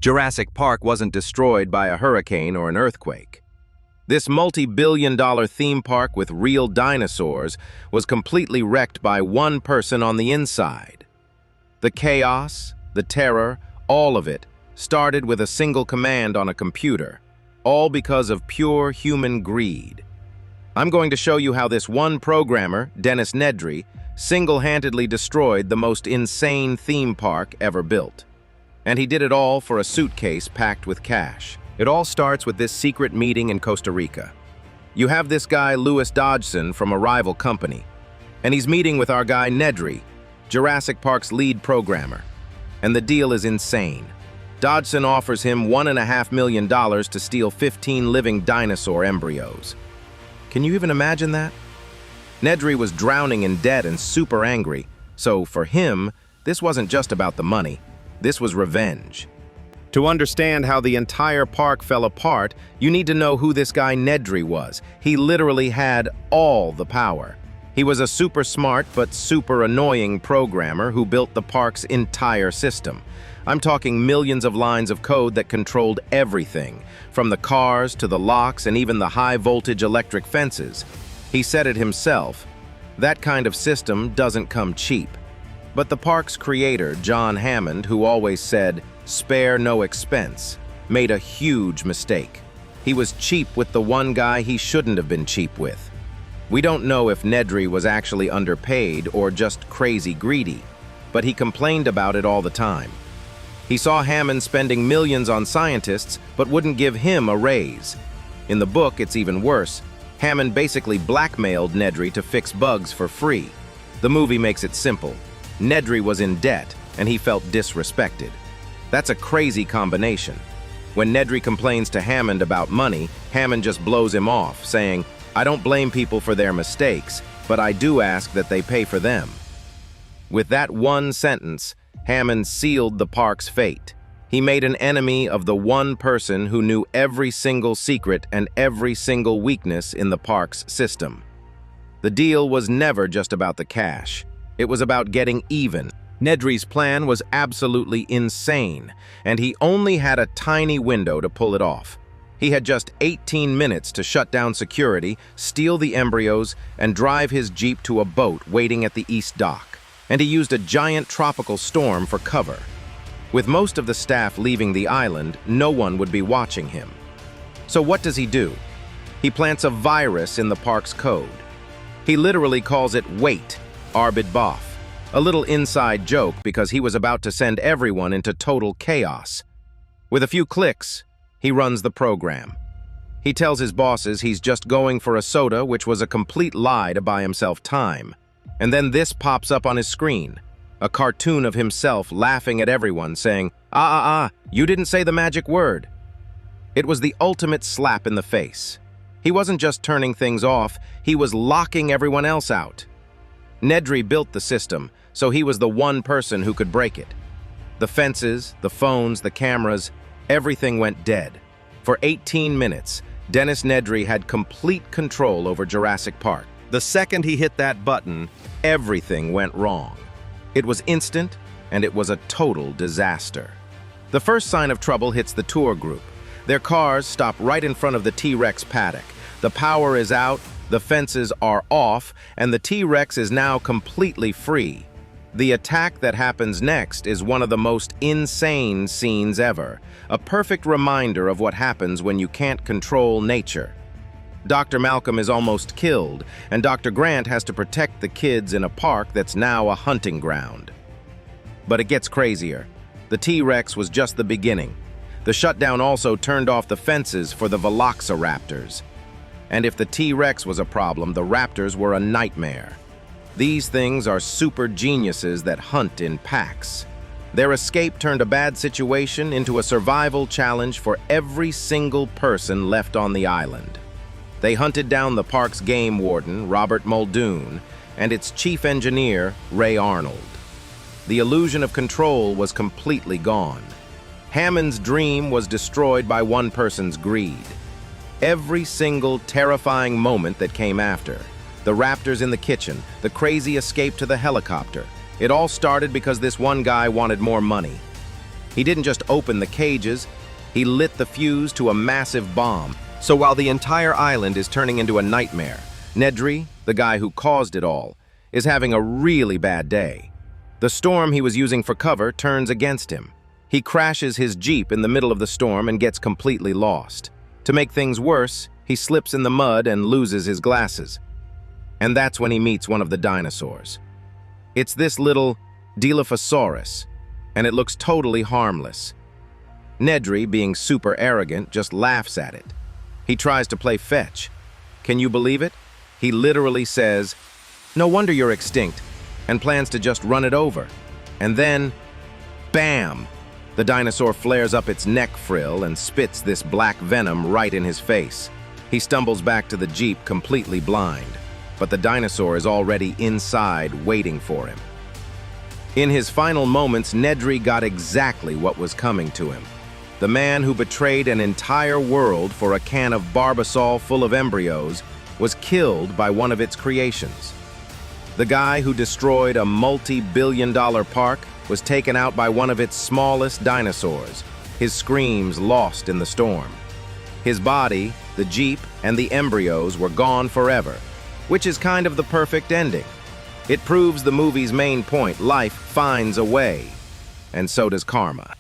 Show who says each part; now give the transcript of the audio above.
Speaker 1: Jurassic Park wasn't destroyed by a hurricane or an earthquake. This multi-billion-dollar theme park with real dinosaurs was completely wrecked by one person on the inside. The chaos, the terror, all of it started with a single command on a computer, all because of pure human greed. I'm going to show you how this one programmer, Dennis Nedry, single-handedly destroyed the most insane theme park ever built. And he did it all for a suitcase packed with cash. It all starts with this secret meeting in Costa Rica. You have this guy, Louis Dodgson, from a rival company, and he's meeting with our guy Nedry, Jurassic Park's lead programmer. And the deal is insane. Dodgson offers him $1.5 million to steal 15 living dinosaur embryos. Can you even imagine that? Nedry was drowning in debt and super angry, so for him, this wasn't just about the money. This was revenge. To understand how the entire park fell apart, you need to know who this guy Nedry was. He literally had all the power. He was a super smart but super annoying programmer who built the park's entire system. I'm talking millions of lines of code that controlled everything, from the cars to the locks and even the high-voltage electric fences. He said it himself, that kind of system doesn't come cheap. But the park's creator, John Hammond, who always said, "Spare no expense," made a huge mistake. He was cheap with the one guy he shouldn't have been cheap with. We don't know if Nedry was actually underpaid or just crazy greedy, but he complained about it all the time. He saw Hammond spending millions on scientists, but wouldn't give him a raise. In the book, it's even worse. Hammond basically blackmailed Nedry to fix bugs for free. The movie makes it simple. Nedry was in debt, and he felt disrespected. That's a crazy combination. When Nedry complains to Hammond about money, Hammond just blows him off, saying, "I don't blame people for their mistakes, but I do ask that they pay for them." With that one sentence, Hammond sealed the park's fate. He made an enemy of the one person who knew every single secret and every single weakness in the park's system. The deal was never just about the cash. It was about getting even. Nedry's plan was absolutely insane, and he only had a tiny window to pull it off. He had just 18 minutes to shut down security, steal the embryos, and drive his Jeep to a boat waiting at the East Dock. And he used a giant tropical storm for cover. With most of the staff leaving the island, no one would be watching him. So what does he do? He plants a virus in the park's code. He literally calls it "Wait, Arbid Boff," a little inside joke because he was about to send everyone into total chaos. With a few clicks, he runs the program. He tells his bosses he's just going for a soda, which was a complete lie to buy himself time. And then this pops up on his screen, a cartoon of himself laughing at everyone, saying, you didn't say the magic word." It was the ultimate slap in the face. He wasn't just turning things off, he was locking everyone else out. Nedry built the system, so he was the one person who could break it. The fences, the phones, the cameras, everything went dead. For 18 minutes, Dennis Nedry had complete control over Jurassic Park. The second he hit that button, everything went wrong. It was instant, and it was a total disaster. The first sign of trouble hits the tour group. Their cars stop right in front of the T-Rex paddock. The power is out, the fences are off, and the T-Rex is now completely free. The attack that happens next is one of the most insane scenes ever, a perfect reminder of what happens when you can't control nature. Dr. Malcolm is almost killed, and Dr. Grant has to protect the kids in a park that's now a hunting ground. But it gets crazier. The T-Rex was just the beginning. The shutdown also turned off the fences for the velociraptors. And if the T-Rex was a problem, the raptors were a nightmare. These things are super geniuses that hunt in packs. Their escape turned a bad situation into a survival challenge for every single person left on the island. They hunted down the park's game warden, Robert Muldoon, and its chief engineer, Ray Arnold. The illusion of control was completely gone. Hammond's dream was destroyed by one person's greed. Every single terrifying moment that came after, the raptors in the kitchen, the crazy escape to the helicopter, it all started because this one guy wanted more money. He didn't just open the cages, he lit the fuse to a massive bomb. So while the entire island is turning into a nightmare, Nedry, the guy who caused it all, is having a really bad day. The storm he was using for cover turns against him. He crashes his Jeep in the middle of the storm and gets completely lost. To make things worse, he slips in the mud and loses his glasses. And that's when he meets one of the dinosaurs. It's this little Dilophosaurus, and it looks totally harmless. Nedry, being super arrogant, just laughs at it. He tries to play fetch. Can you believe it? He literally says, "No wonder you're extinct," and plans to just run it over. And then, bam! The dinosaur flares up its neck frill and spits this black venom right in his face. He stumbles back to the Jeep completely blind, but the dinosaur is already inside waiting for him. In his final moments, Nedry got exactly what was coming to him. The man who betrayed an entire world for a can of Barbasol full of embryos was killed by one of its creations. The guy who destroyed a multi-billion-dollar park was taken out by one of its smallest dinosaurs, his screams lost in the storm. His body, the Jeep, and the embryos were gone forever, which is kind of the perfect ending. It proves the movie's main point: life finds a way, and so does karma.